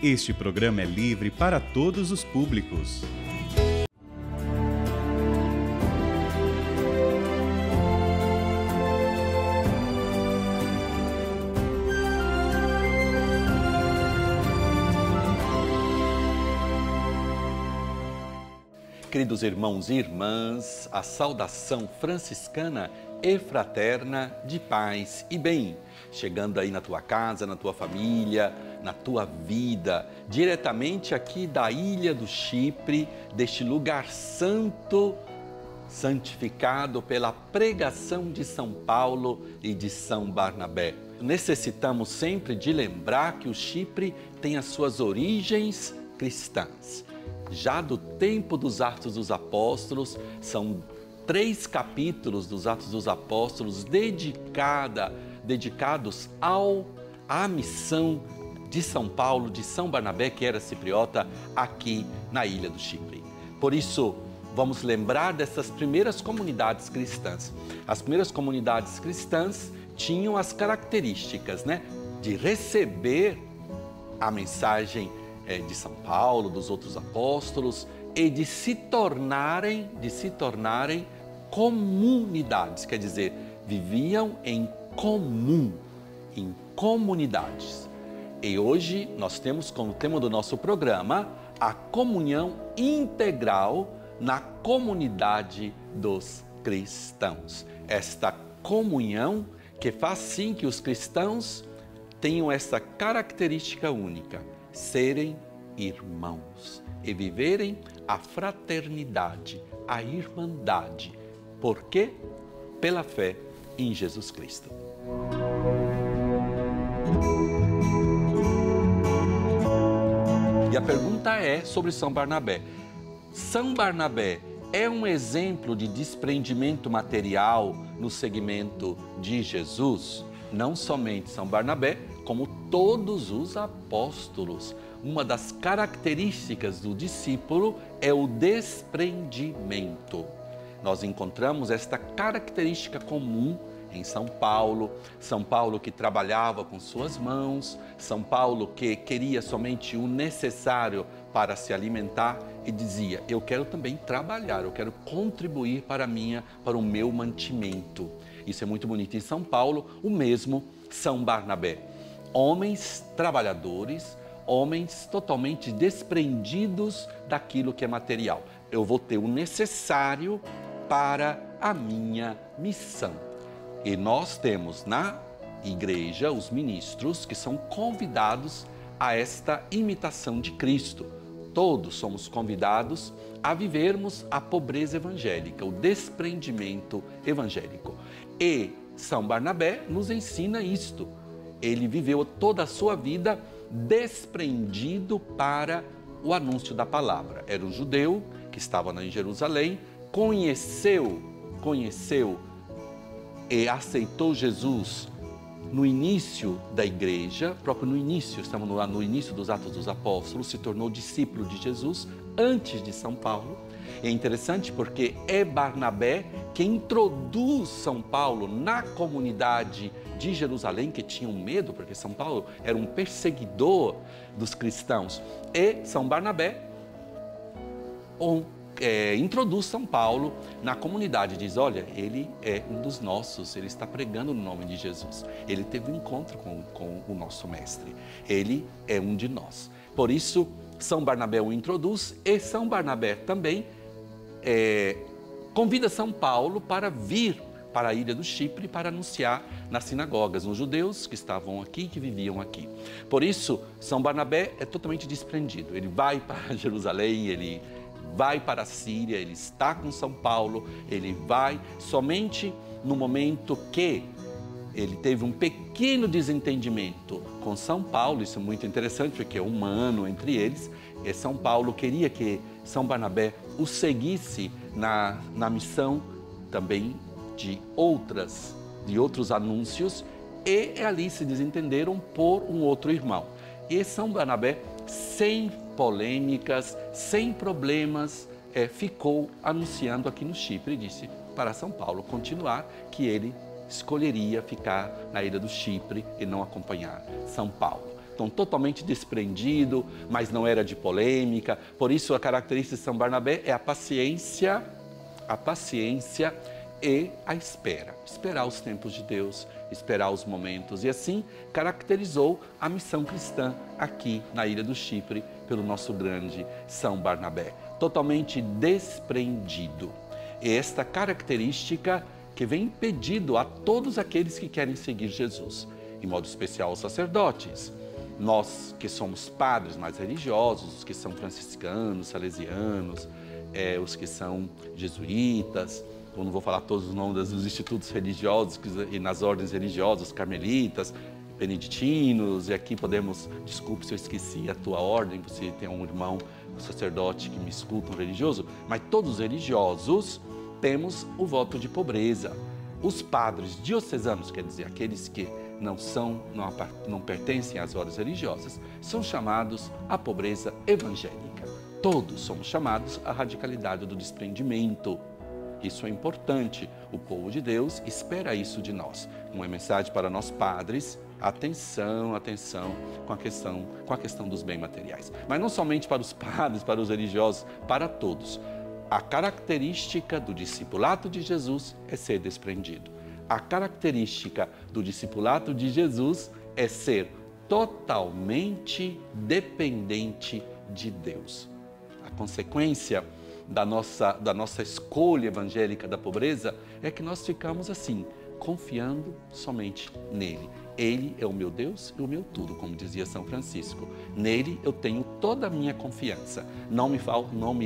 Este programa é livre para todos os públicos. Queridos irmãos e irmãs, a saudação franciscana e fraterna de paz e bem, chegando aí na tua casa, na tua família, na tua vida, diretamente aqui da ilha do Chipre, deste lugar santo, santificado pela pregação de São Paulo e de São Barnabé. Necessitamos sempre de lembrar que o Chipre tem as suas origens cristãs. Já do tempo dos Atos dos Apóstolos, são 3 capítulos dos Atos dos Apóstolos dedicados à missão de São Paulo, de São Barnabé, que era cipriota, aqui na ilha do Chipre. Por isso, vamos lembrar dessas primeiras comunidades cristãs. As primeiras comunidades cristãs tinham as características, de receber a mensagem de São Paulo, dos outros apóstolos, e de se tornarem comunidades, quer dizer, viviam em comum, em comunidades. E hoje nós temos como tema do nosso programa a comunhão integral na comunidade dos cristãos. Esta comunhão que faz sim que os cristãos tenham essa característica única, serem irmãos e viverem a fraternidade, a irmandade. Por quê? Pela fé em Jesus Cristo. E a pergunta é sobre São Barnabé. São Barnabé é um exemplo de desprendimento material no segmento de Jesus? Não somente São Barnabé, como todos os apóstolos. Uma das características do discípulo é o desprendimento. Nós encontramos esta característica comum em São Paulo que trabalhava com suas mãos, São Paulo que queria somente o necessário para se alimentar e dizia: eu quero também trabalhar, eu quero contribuir para o meu mantimento. Isso é muito bonito. Em São Paulo, o mesmo São Barnabé. Homens trabalhadores, homens totalmente desprendidos daquilo que é material. Eu vou ter o necessário para a minha missão. E nós temos na igreja os ministros que são convidados a esta imitação de Cristo. Todos somos convidados a vivermos a pobreza evangélica, o desprendimento evangélico. E São Barnabé nos ensina isto. Ele viveu toda a sua vida desprendido para o anúncio da palavra. Era um judeu que estava em Jerusalém, conheceu e aceitou Jesus no início da igreja, próprio no início, estamos no início dos Atos dos Apóstolos, se tornou discípulo de Jesus antes de São Paulo. É interessante porque é Barnabé que introduz São Paulo na comunidade de Jerusalém, que tinham medo, porque São Paulo era um perseguidor dos cristãos. E São Barnabé introduz São Paulo na comunidade, diz: olha, ele é um dos nossos, ele está pregando no nome de Jesus, ele teve um encontro com o nosso mestre, ele é um de nós. Por isso, São Barnabé o introduz e São Barnabé também convida São Paulo para vir para a ilha do Chipre para anunciar nas sinagogas, nos judeus que estavam aqui, que viviam aqui. Por isso, São Barnabé é totalmente desprendido. Ele vai para Jerusalém, ele vai para a Síria, ele está com São Paulo, ele vai somente no momento que ele teve um pequeno desentendimento com São Paulo. Isso é muito interessante porque é humano entre eles, e São Paulo queria que São Barnabé o seguisse na missão também de outros anúncios, e ali se desentenderam por um outro irmão. E São Barnabé, sem polêmicas, sem problemas, ficou anunciando aqui no Chipre e disse para São Paulo continuar, que ele escolheria ficar na ilha do Chipre e não acompanhar São Paulo. tom totalmente desprendido, mas não era de polêmica. Por isso, a característica de São Barnabé é a paciência e a espera. Esperar os tempos de Deus, esperar os momentos. E assim caracterizou a missão cristã aqui na Ilha do Chipre, pelo nosso grande São Barnabé. Totalmente desprendido. E esta característica que vem impedido a todos aqueles que querem seguir Jesus, em modo especial os sacerdotes. Nós que somos padres mais religiosos, os que são franciscanos, salesianos, os que são jesuítas, eu não vou falar todos os nomes dos institutos religiosos e nas ordens religiosas, carmelitas, beneditinos, e aqui podemos, desculpe se eu esqueci a tua ordem, você tem um irmão, um sacerdote que me escuta, um religioso, mas todos os religiosos temos o voto de pobreza. Os padres diocesanos, quer dizer, aqueles que não pertencem às ordens religiosas, são chamados à pobreza evangélica. Todos somos chamados à radicalidade do desprendimento. Isso é importante. O povo de Deus espera isso de nós. Uma mensagem para nós padres: atenção, atenção com a questão dos bens materiais. Mas não somente para os padres, para os religiosos, para todos. A característica do discipulado de Jesus é ser desprendido. A característica do discipulado de Jesus é ser totalmente dependente de Deus. A consequência da nossa escolha evangélica da pobreza é que nós ficamos assim, confiando somente nele. Ele é o meu Deus e o meu tudo, como dizia São Francisco. Nele eu tenho toda a minha confiança. Não me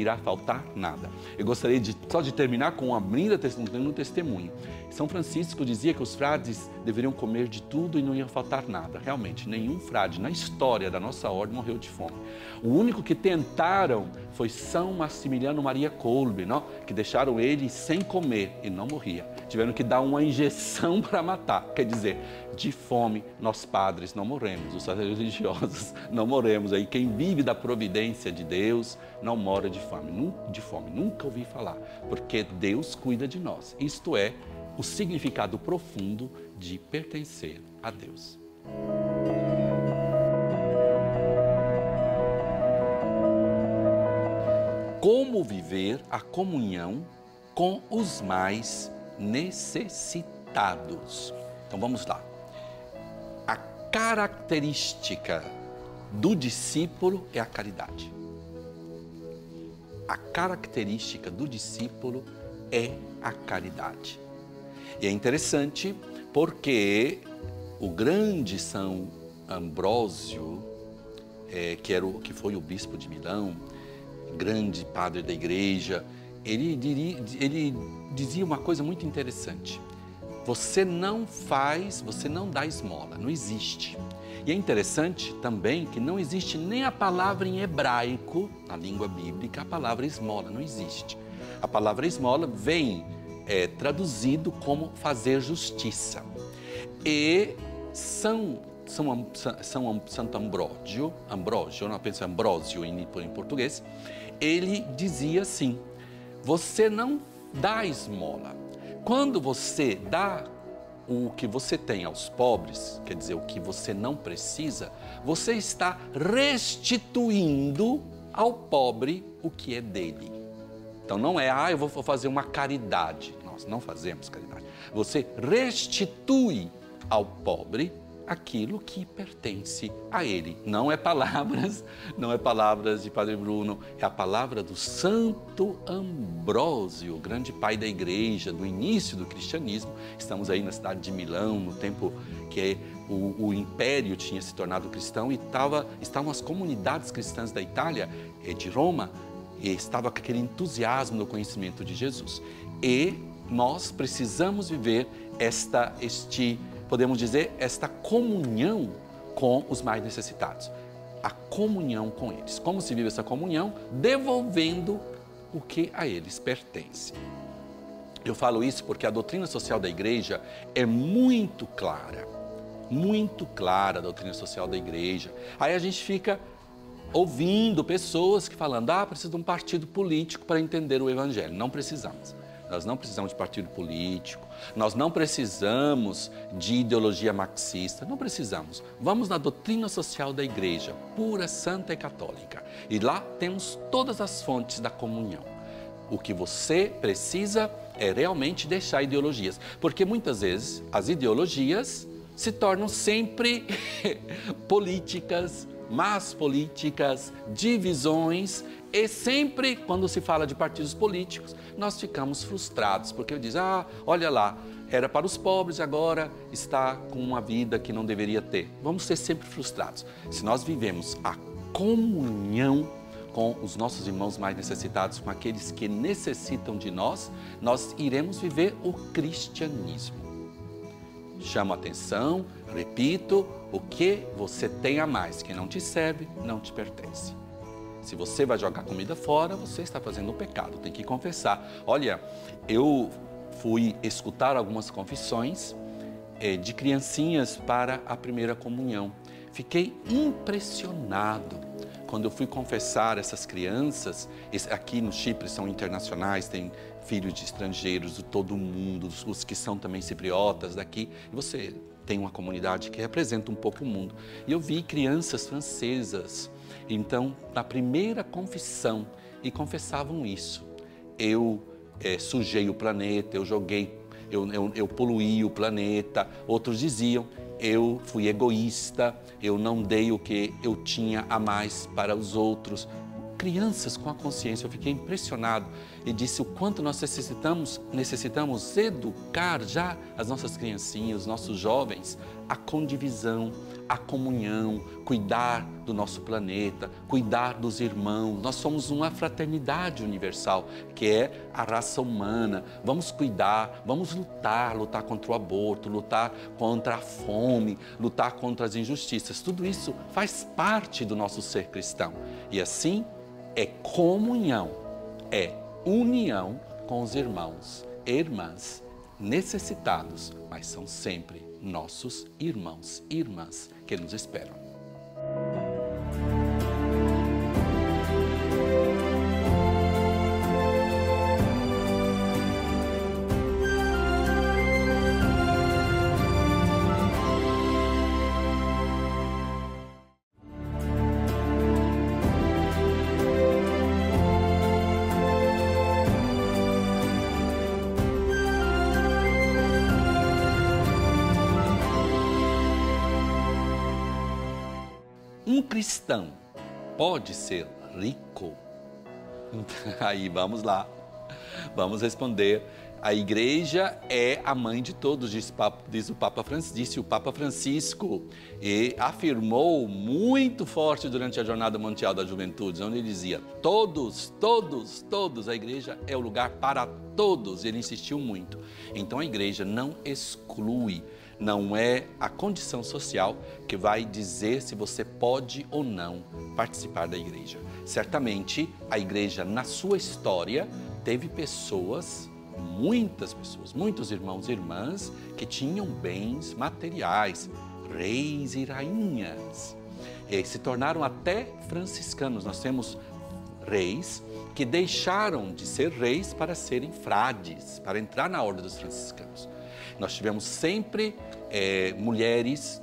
irá faltar nada. Eu gostaria só de terminar com uma linda testemunho. São Francisco dizia que os frades deveriam comer de tudo e não ia faltar nada. Realmente, nenhum frade na história da nossa ordem morreu de fome. O único que tentaram foi São Maximiliano Maria Kolbe, não? Que deixaram ele sem comer e não morria. Tiveram que dar uma injeção para matar. Quer dizer, de fome nós padres não morremos, os religiosos não morremos. Aí quem vive da providência de Deus não mora de fome. Nunca ouvi falar, porque Deus cuida de nós. Isto é o significado profundo de pertencer a Deus. Como viver a comunhão com os mais necessitados? Então vamos lá. A característica do discípulo é a caridade. A característica do discípulo é a caridade. E é interessante porque o grande São Ambrósio, que foi o bispo de Milão, grande padre da igreja, ele dizia uma coisa muito interessante. Você não dá esmola, não existe. E é interessante também que não existe nem a palavra em hebraico, na língua bíblica, a palavra esmola, não existe. A palavra esmola vem traduzido como fazer justiça. E Santo Ambrósio, não penso Ambrósio em português, ele dizia assim: você não dá esmola. Quando você dá o que você tem aos pobres, quer dizer, o que você não precisa, você está restituindo ao pobre o que é dele. Então não é, eu vou fazer uma caridade. Nós não fazemos caridade. Você restitui ao pobre aquilo que pertence a ele. Não é palavras de Padre Bruno, é a palavra do Santo Ambrósio, grande pai da igreja, do início do cristianismo. Estamos aí na cidade de Milão, no tempo que o império tinha se tornado cristão e estavam as comunidades cristãs da Itália, de Roma, e estava com aquele entusiasmo no conhecimento de Jesus. E nós precisamos viver podemos dizer, esta comunhão com os mais necessitados. A comunhão com eles. Como se vive essa comunhão? Devolvendo o que a eles pertence. Eu falo isso porque a doutrina social da igreja é muito clara a doutrina social da igreja. Aí a gente fica ouvindo pessoas que falando, precisa de um partido político para entender o evangelho. Não precisamos. nós não precisamos de partido político, nós não precisamos de ideologia marxista, não precisamos. Vamos na doutrina social da igreja, pura, santa e católica. E lá temos todas as fontes da comunhão. O que você precisa é realmente deixar ideologias, porque muitas vezes as ideologias se tornam sempre políticas, más políticas, divisões, e sempre quando se fala de partidos políticos, nós ficamos frustrados, porque diz, olha lá, era para os pobres, agora está com uma vida que não deveria ter. Vamos ser sempre frustrados. Se nós vivemos a comunhão com os nossos irmãos mais necessitados, com aqueles que necessitam de nós, nós iremos viver o cristianismo. Chamo a atenção, repito, o que você tem a mais, que não te serve, não te pertence. Se você vai jogar comida fora, você está fazendo um pecado, tem que confessar. Olha, eu fui escutar algumas confissões de criancinhas para a primeira comunhão. Fiquei impressionado quando eu fui confessar essas crianças. Aqui no Chipre são internacionais, tem filhos de estrangeiros de todo o mundo, os que são também cipriotas daqui. E você tem uma comunidade que representa um pouco o mundo. E eu vi crianças francesas, então, na primeira confissão, e confessavam isso. Eu sujei o planeta, eu poluí o planeta. Outros diziam, eu fui egoísta, eu não dei o que eu tinha a mais para os outros. Crianças com a consciência, eu fiquei impressionado e disse o quanto nós necessitamos educar já as nossas criancinhas, os nossos jovens, a condivisão, a comunhão, cuidar do nosso planeta, cuidar dos irmãos. Nós somos uma fraternidade universal, que é a raça humana. Vamos cuidar, vamos lutar contra o aborto, lutar contra a fome, lutar contra as injustiças. Tudo isso faz parte do nosso ser cristão. E assim, é comunhão, é união com os irmãos e irmãs necessitados, mas são sempre nossos irmãos e irmãs que nos esperam. Um cristão pode ser rico? Aí vamos lá, vamos responder. A igreja é a mãe de todos, disse o Papa Francisco, e afirmou muito forte durante a Jornada Mundial da Juventude, onde ele dizia, todos, a igreja é o lugar para todos. Ele insistiu muito. Então a igreja não exclui, não é a condição social que vai dizer se você pode ou não participar da igreja. Certamente, a igreja, na sua história, teve pessoas, muitas pessoas, muitos irmãos e irmãs que tinham bens materiais, reis e rainhas. E se tornaram até franciscanos. Nós temos reis que deixaram de ser reis para serem frades, para entrar na ordem dos franciscanos. Nós tivemos sempre mulheres,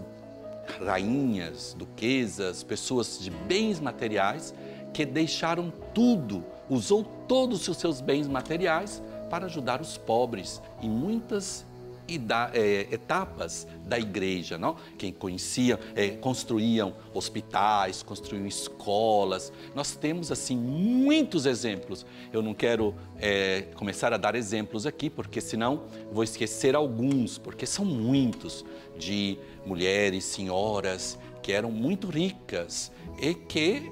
rainhas, duquesas, pessoas de bens materiais que deixaram tudo, usou todos os seus bens materiais para ajudar os pobres em muitas etapas da igreja, não? Quem conhecia, construíam hospitais, construíam escolas. Nós temos assim muitos exemplos. Eu não quero começar a dar exemplos aqui, porque senão vou esquecer alguns, porque são muitos, de mulheres, senhoras que eram muito ricas e que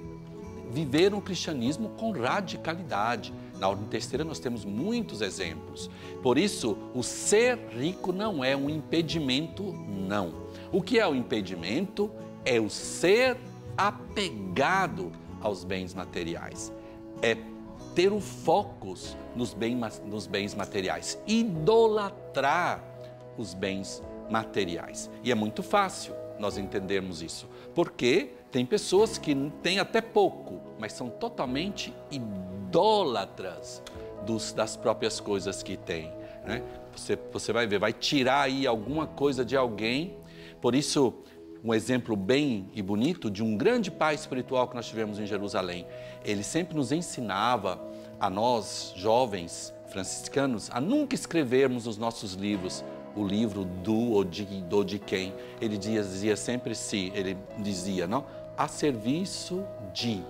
viveram o cristianismo com radicalidade. Na Ordem Terceira nós temos muitos exemplos. Por isso, o ser rico não é um impedimento, não. O que é o impedimento? É o ser apegado aos bens materiais. É ter o foco nos bens materiais, idolatrar os bens materiais. E é muito fácil nós entendermos isso, porque tem pessoas que têm até pouco, mas são totalmente idólatras das próprias coisas que tem, né? Você vai ver, vai tirar aí alguma coisa de alguém. Por isso, um exemplo bem e bonito de um grande pai espiritual que nós tivemos em Jerusalém. Ele sempre nos ensinava, a nós, jovens franciscanos, a nunca escrevermos os nossos livros, o livro do ou de quem. Ele dizia sempre se, ele dizia, não, a serviço de.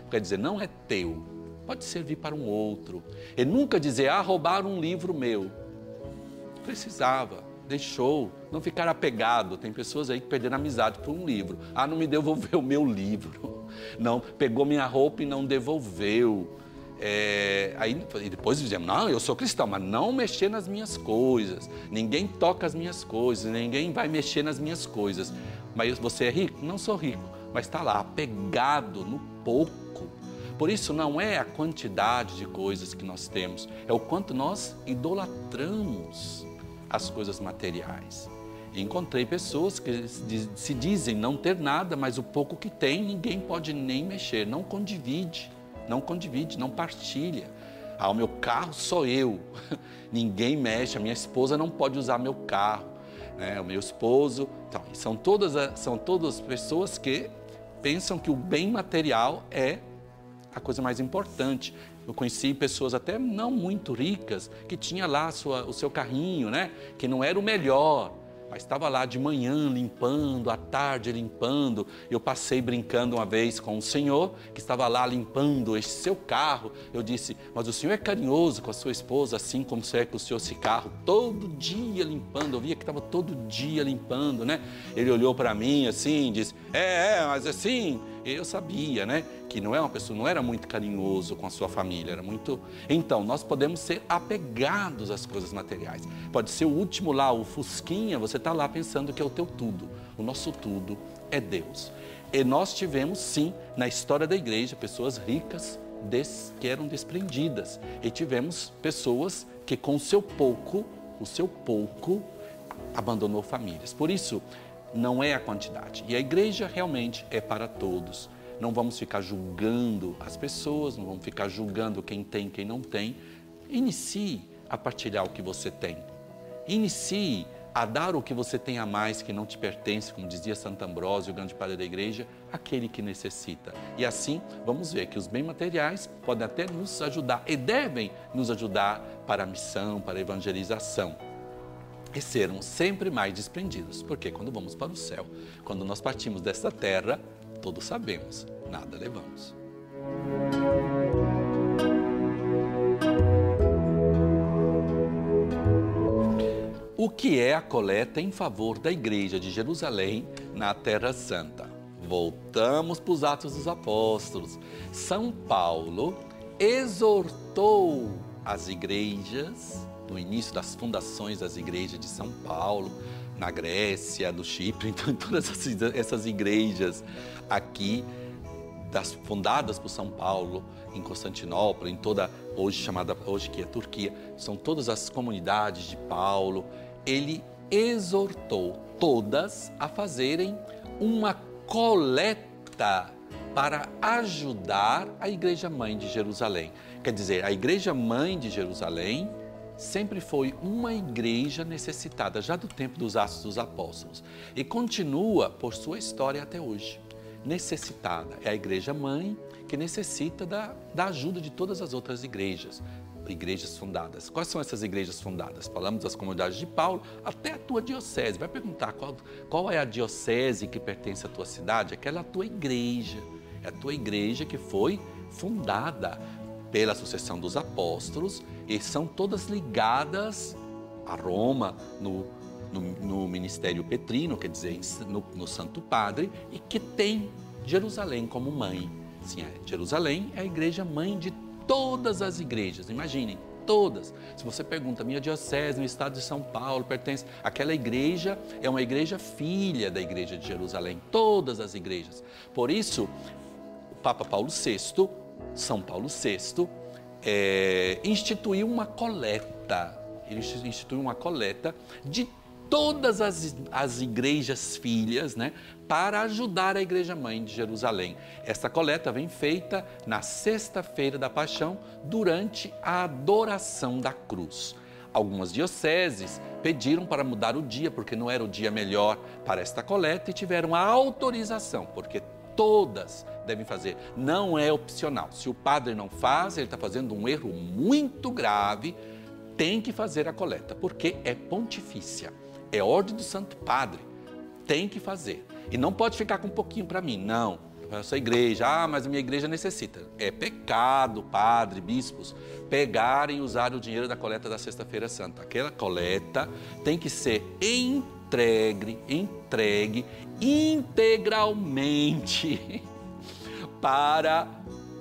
Quer dizer, não é teu, pode servir para um outro. Ele nunca dizia, roubaram um livro meu. Precisava, deixou, não ficar apegado. Tem pessoas aí que perderam amizade por um livro. Não me devolveu o meu livro. Não, pegou minha roupa e não devolveu. Aí depois dizemos, não, eu sou cristão, mas não mexer nas minhas coisas. Ninguém toca as minhas coisas, ninguém vai mexer nas minhas coisas. Mas você é rico? Não sou rico, mas está lá, apegado no pouco. Por isso não é a quantidade de coisas que nós temos, é o quanto nós idolatramos as coisas materiais. E encontrei pessoas que se dizem não ter nada, mas o pouco que tem ninguém pode nem mexer, não condivide, não partilha. O meu carro sou eu, ninguém mexe, a minha esposa não pode usar meu carro, né? O meu esposo. Então, são todas pessoas que pensam que o bem material é a coisa mais importante. Eu conheci pessoas até não muito ricas que tinha lá o seu carrinho, né? Que não era o melhor, mas estava lá de manhã limpando, à tarde limpando. Eu passei brincando uma vez com um senhor que estava lá limpando esse seu carro. Eu disse, mas o senhor é carinhoso com a sua esposa, assim como você é com o seu carro, todo dia limpando. Eu via que estava todo dia limpando, né? Ele olhou para mim assim, disse, mas assim... Eu sabia, né, que não é uma pessoa, não era muito carinhoso com a sua família, era muito... Então, nós podemos ser apegados às coisas materiais. Pode ser o último lá, o fusquinha, você está lá pensando que é o teu tudo. O nosso tudo é Deus. E nós tivemos, sim, na história da igreja, pessoas ricas que eram desprendidas. E tivemos pessoas que com o seu pouco, abandonou famílias. Por isso, não é a quantidade. E a igreja realmente é para todos. Não vamos ficar julgando as pessoas, não vamos ficar julgando quem tem, quem não tem. Inicie a partilhar o que você tem. Inicie a dar o que você tem a mais, que não te pertence, como dizia Santo Ambrósio, o grande padre da igreja, aquele que necessita. E assim, vamos ver que os bens materiais podem até nos ajudar e devem nos ajudar para a missão, para a evangelização. E sermos sempre mais desprendidos, porque quando vamos para o céu, quando nós partimos desta terra, todos sabemos, nada levamos. O que é a coleta em favor da Igreja de Jerusalém na Terra Santa? Voltamos para os Atos dos Apóstolos. São Paulo exortou as igrejas no início das fundações das igrejas de São Paulo, na Grécia, no Chipre, então todas essas igrejas aqui, fundadas por São Paulo, em Constantinopla, em toda, hoje que é Turquia, são todas as comunidades de Paulo. Ele exortou todas a fazerem uma coleta para ajudar a Igreja Mãe de Jerusalém. Quer dizer, a Igreja Mãe de Jerusalém sempre foi uma igreja necessitada, já do tempo dos Atos dos Apóstolos, e continua por sua história até hoje, necessitada. É a igreja mãe que necessita da ajuda de todas as outras igrejas fundadas. Quais são essas igrejas fundadas? Falamos das comunidades de Paulo, até a tua diocese. Vai perguntar qual é a diocese que pertence à tua cidade? Aquela tua igreja. É a tua igreja que foi fundada pela sucessão dos apóstolos e são todas ligadas a Roma, no ministério petrino, quer dizer, no Santo Padre, e que tem Jerusalém como mãe. Sim, Jerusalém é a igreja mãe de todas as igrejas, imaginem, todas. Se você pergunta, minha diocese no estado de São Paulo pertence, aquela igreja é uma igreja filha da igreja de Jerusalém, todas as igrejas. Por isso, o Papa Paulo VI, São Paulo VI, instituiu uma coleta. Ele instituiu uma coleta de todas as igrejas filhas, né, para ajudar a Igreja Mãe de Jerusalém. Esta coleta vem feita na Sexta-feira da Paixão, durante a adoração da cruz. Algumas dioceses pediram para mudar o dia, porque não era o dia melhor para esta coleta, e tiveram a autorização, porque todas devem fazer. Não é opcional. Se o padre não faz, ele está fazendo um erro muito grave, tem que fazer a coleta, porque é pontifícia, é ordem do Santo Padre, tem que fazer. E não pode ficar com um pouquinho para mim, não. A sua igreja, mas a minha igreja necessita. É pecado, padre, bispos, pegarem e usarem o dinheiro da coleta da Sexta-feira Santa. Aquela coleta tem que ser entregue integralmente para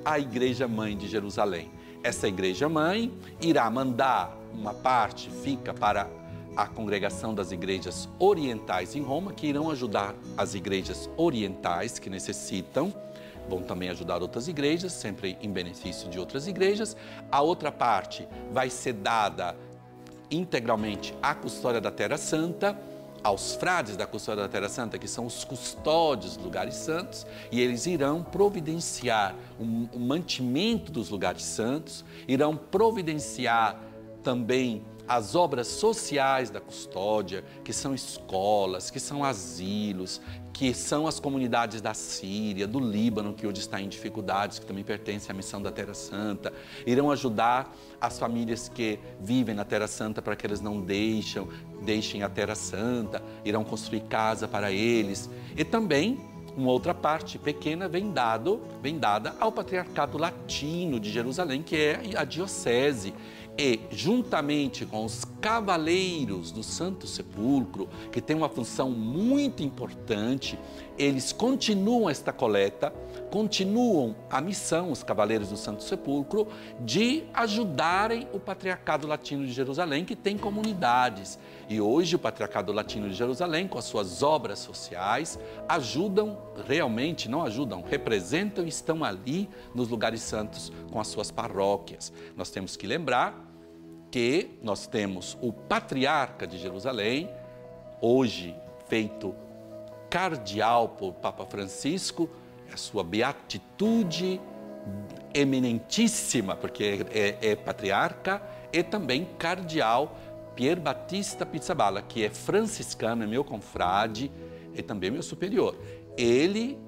a Igreja Mãe de Jerusalém. Essa Igreja Mãe irá mandar uma parte, fica para a congregação das igrejas orientais em Roma, que irão ajudar as igrejas orientais que necessitam, vão também ajudar outras igrejas, sempre em benefício de outras igrejas. A outra parte vai ser dada integralmente à custódia da Terra Santa, aos frades da custódia da Terra Santa, que são os custódios dos lugares santos, e eles irão providenciar o mantimento dos lugares santos, irão providenciar também as obras sociais da custódia, que são escolas, que são asilos, que são as comunidades da Síria, do Líbano, que hoje está em dificuldades, que também pertencem à missão da Terra Santa. Irão ajudar as famílias que vivem na Terra Santa para que eles não deixem a Terra Santa, irão construir casa para eles. E também uma outra parte pequena vem dada ao Patriarcado Latino de Jerusalém, que é a diocese. E, juntamente com os cavaleiros do Santo Sepulcro, que tem uma função muito importante, eles continuam esta coleta, continuam a missão, os cavaleiros do Santo Sepulcro, de ajudarem o Patriarcado Latino de Jerusalém, que tem comunidades. E hoje o Patriarcado Latino de Jerusalém, com as suas obras sociais, ajudam realmente, não ajudam, representam e estão ali nos lugares santos com as suas paróquias. Nós temos que lembrar que nós temos o Patriarca de Jerusalém, hoje feito cardeal por Papa Francisco, a sua beatitude eminentíssima, porque é patriarca, e também cardeal Pier Battista Pizzaballa, que é franciscano, é meu confrade e também meu superior. Ele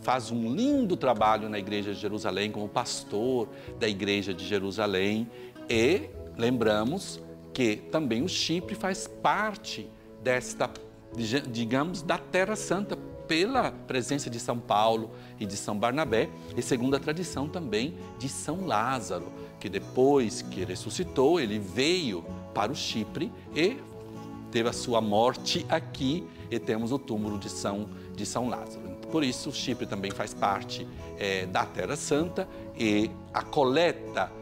faz um lindo trabalho na Igreja de Jerusalém, como pastor da Igreja de Jerusalém, e lembramos que também o Chipre faz parte desta, digamos, da Terra Santa, pela presença de São Paulo e de São Barnabé, e segundo a tradição também de São Lázaro, que depois que ressuscitou, ele veio para o Chipre e teve a sua morte aqui, e temos o túmulo de São Lázaro. Por isso, o Chipre também faz parte da Terra Santa, e a coleta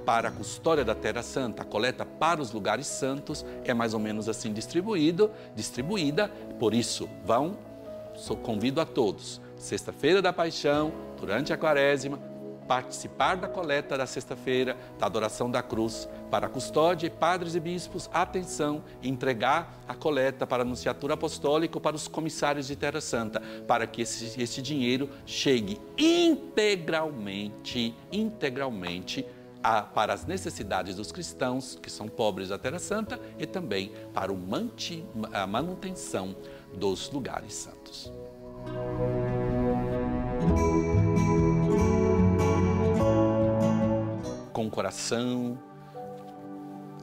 para a custódia da Terra Santa, a coleta para os lugares santos é mais ou menos assim distribuída. Por isso, convido a todos, Sexta-feira da Paixão, durante a Quaresma, participar da coleta da sexta-feira, da adoração da cruz, para a custódia, e padres e bispos, atenção, entregar a coleta para a Nunciatura Apostólica ou para os comissários de Terra Santa, para que esse dinheiro chegue integralmente para as necessidades dos cristãos que são pobres da Terra Santa, e também para a manutenção dos lugares santos. Com o coração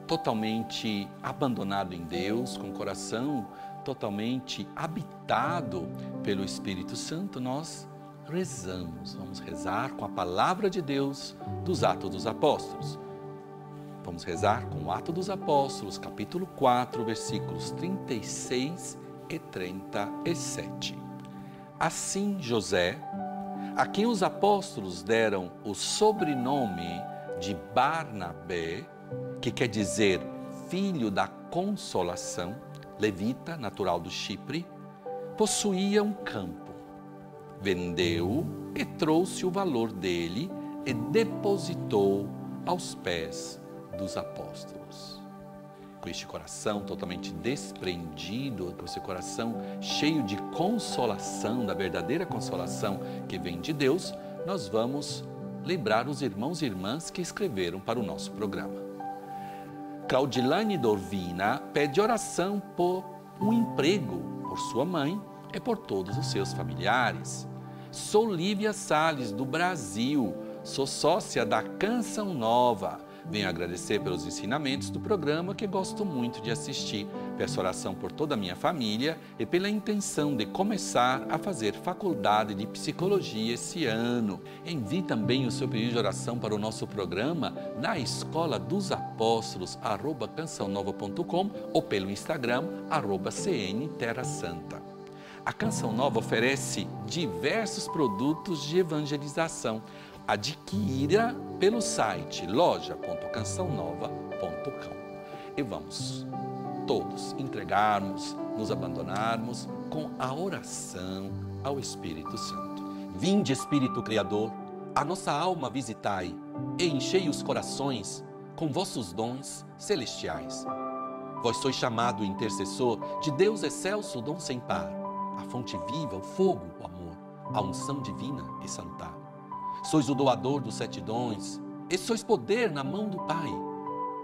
totalmente abandonado em Deus, com o coração totalmente habitado pelo Espírito Santo, nós rezamos. Vamos rezar com a palavra de Deus dos Atos dos Apóstolos. Vamos rezar com o Atos dos Apóstolos, capítulo 4, versículos 36 e 37. Assim, José, a quem os apóstolos deram o sobrenome de Barnabé, que quer dizer filho da consolação, levita, natural do Chipre, possuía um campo. Vendeu e trouxe o valor dele e depositou aos pés dos apóstolos. com este coração totalmente desprendido, com esse coração cheio de consolação, da verdadeira consolação que vem de Deus, nós vamos lembrar os irmãos e irmãs que escreveram para o nosso programa. Claudilane Dorvina pede oração por um emprego, por sua mãe e por todos os seus familiares. Sou Lívia Salles, do Brasil, sou sócia da Canção Nova. Venho agradecer pelos ensinamentos do programa que gosto muito de assistir. Peço oração por toda a minha família e pela intenção de começar a fazer faculdade de psicologia esse ano. Envie também o seu pedido de oração para o nosso programa na Escola dos Apóstolos, @cançãonova.com ou pelo Instagram, @CNTerraSanta. A Canção Nova oferece diversos produtos de evangelização. Adquira pelo site loja.cançãonova.com. E vamos todos entregarmos, nos abandonarmos com a oração ao Espírito Santo. Vinde, Espírito Criador, a nossa alma visitai e enchei os corações com vossos dons celestiais. Vós sois chamado intercessor de Deus excelso, dom sem par, a fonte viva, o fogo, o amor, a unção divina e salutar. Sois o doador dos 7 dons, e sois poder na mão do Pai.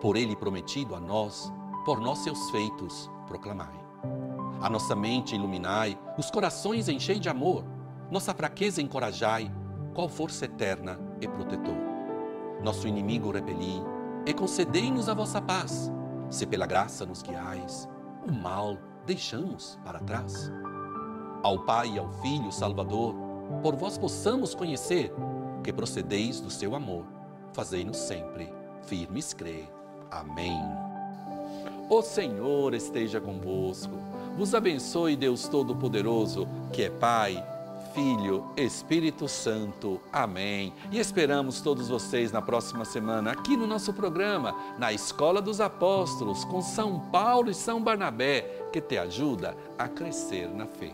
Por Ele prometido a nós, por nós seus feitos proclamai. A nossa mente iluminai, os corações enchei de amor, nossa fraqueza encorajai, qual força eterna e protetor. Nosso inimigo repeli, e concedei-nos a vossa paz, se pela graça nos guiais, o mal deixamos para trás. Ao Pai e ao Filho Salvador, por vós possamos conhecer, que procedeis do seu amor, fazei-nos sempre firmes crer. Amém. O Senhor esteja convosco, vos abençoe Deus Todo-Poderoso, que é Pai, Filho, Espírito Santo. Amém. E esperamos todos vocês na próxima semana aqui no nosso programa, na Escola dos Apóstolos, com São Paulo e São Barnabé, que te ajuda a crescer na fé.